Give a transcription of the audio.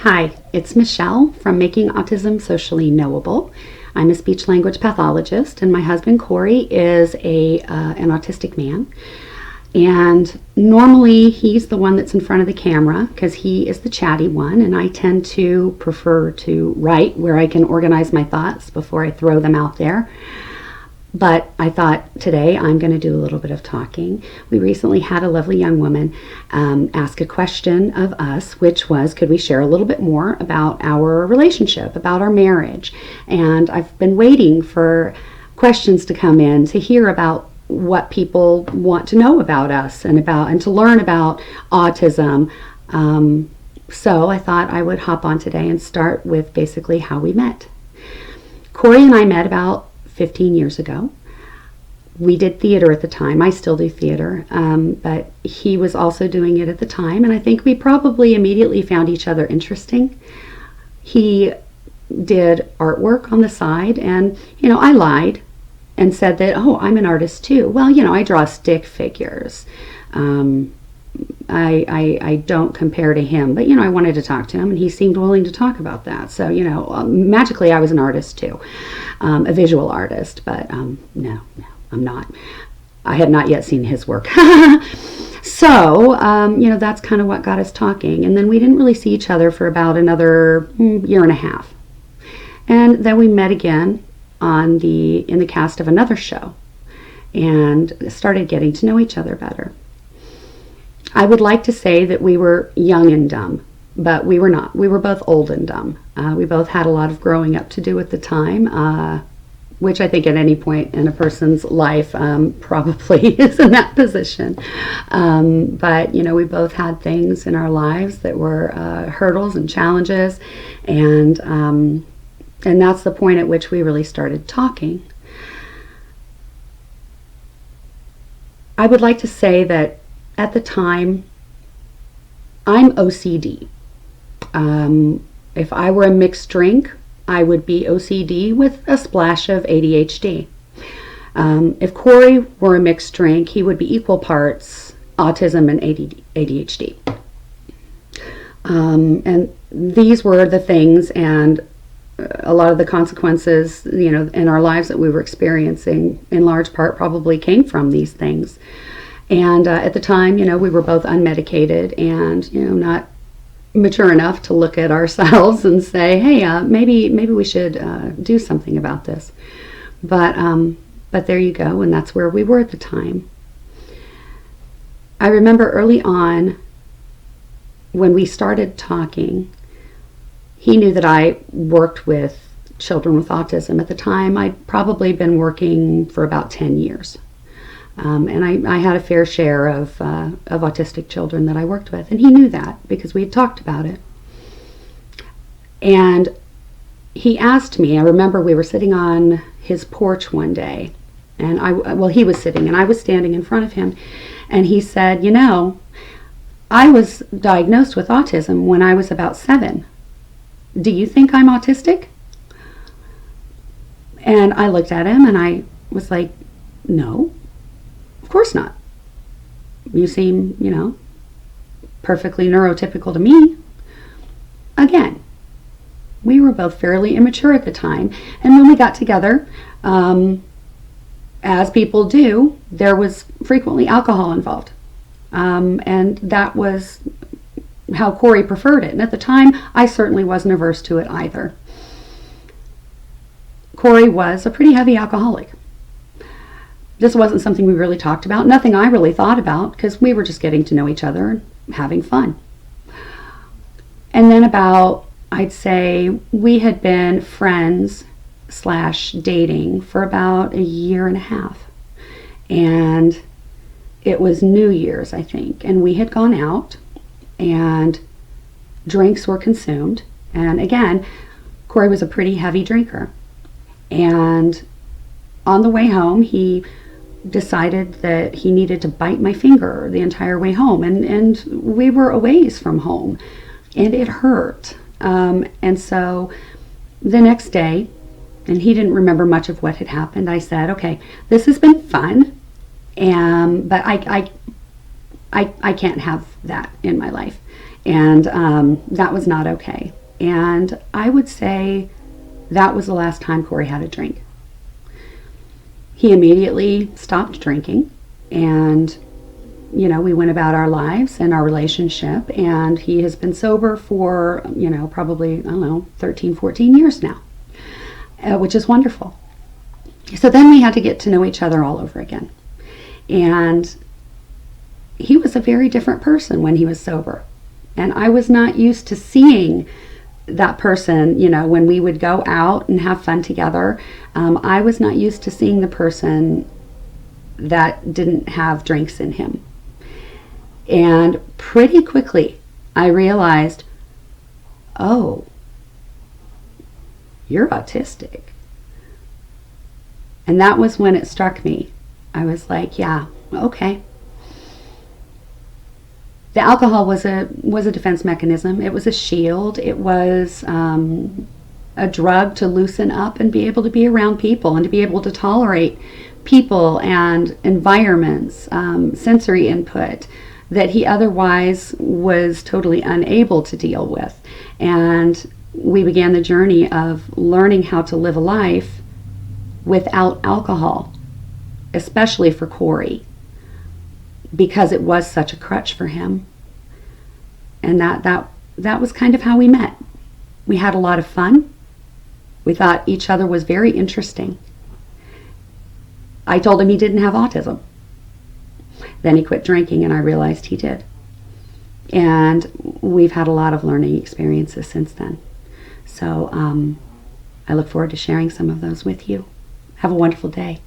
Hi, it's Michele from Making Autism Socially Knowable. I'm a speech language pathologist, and my husband Corey is an autistic man. And normally he's the one that's in front of the camera because he is the chatty one, and I tend to prefer to write where I can organize my thoughts before I throw them out there. But I thought today I'm going to do a little bit of talking. We recently had a lovely young woman ask a question of us, which was, could we share a little bit more about our relationship, about our marriage? And I've been waiting for questions to come in to hear about what people want to know about us and to learn about autism. So I thought I would hop on today and start with basically how we met. Corey and I met about 15 years ago. We did theater at the time. I still do theater, but he was also doing it at the time, and I think we probably immediately found each other interesting. He did artwork on the side, and I lied and said that, oh, I'm an artist too. Well, I draw stick figures. I don't compare to him, but I wanted to talk to him, and he seemed willing to talk about that. So magically I was an artist too, a visual artist, but no, I'm not. I had not yet seen his work. So that's kind of what got us talking, and then we didn't really see each other for about another year and a half, and then we met again in the cast of another show and started getting to know each other better. I would like to say that we were young and dumb, but we were not. We were both old and dumb. We both had a lot of growing up to do at the time, which I think at any point in a person's life probably is in that position. But we both had things in our lives that were hurdles and challenges, and that's the point at which we really started talking. I would like to say that at the time, I'm OCD. If I were a mixed drink, I would be OCD with a splash of ADHD. If Corey were a mixed drink, he would be equal parts autism and ADHD. And these were the things and a lot of the consequences, in our lives that we were experiencing, in large part probably came from these things. And at the time, we were both unmedicated and, not mature enough to look at ourselves and say, hey, maybe we should do something about this. But there you go, and that's where we were at the time. I remember early on when we started talking, he knew that I worked with children with autism. At the time, I'd probably been working for about 10 years. And I had a fair share of autistic children that I worked with, and he knew that because we had talked about it. And he asked me, I remember we were sitting on his porch one day, and he was sitting and I was standing in front of him, and he said, I was diagnosed with autism when I was about 7. Do you think I'm autistic? And I looked at him and I was like, no. Of course not. You seem, perfectly neurotypical to me. Again, we were both fairly immature at the time. And when we got together, as people do, there was frequently alcohol involved. And that was how Corey preferred it. And at the time, I certainly wasn't averse to it either. Corey was a pretty heavy alcoholic. This wasn't something we really talked about, nothing I really thought about, because we were just getting to know each other and having fun. And then I'd say we had been friends / dating for about a year and a half. And it was New Year's, I think, and we had gone out and drinks were consumed. And again, Corey was a pretty heavy drinker. And on the way home, he decided that he needed to bite my finger the entire way home, and we were a ways from home, and it hurt. And so the next day, and he didn't remember much of what had happened, I said, okay, this has been fun, but I can't have that in my life. And that was not okay. And I would say that was the last time Corey had a drink. He immediately stopped drinking, and we went about our lives and our relationship, and he has been sober for, probably, I don't know, 13, 14 years now, which is wonderful. So then we had to get to know each other all over again. And he was a very different person when he was sober. And I was not used to seeing that person, when we would go out and have fun together. I was not used to seeing the person that didn't have drinks in him. And pretty quickly, I realized, oh, you're autistic. And that was when it struck me. I was like, yeah, okay. The alcohol was a defense mechanism. It was a shield. It was a drug to loosen up and be able to be around people and to be able to tolerate people and environments, sensory input that he otherwise was totally unable to deal with. And we began the journey of learning how to live a life without alcohol, especially for Corey, because it was such a crutch for him. And that was kind of how we met. We had a lot of fun. We thought each other was very interesting. I told him he didn't have autism. Then he quit drinking, and I realized he did. And we've had a lot of learning experiences since then. So I look forward to sharing some of those with you. Have a wonderful day.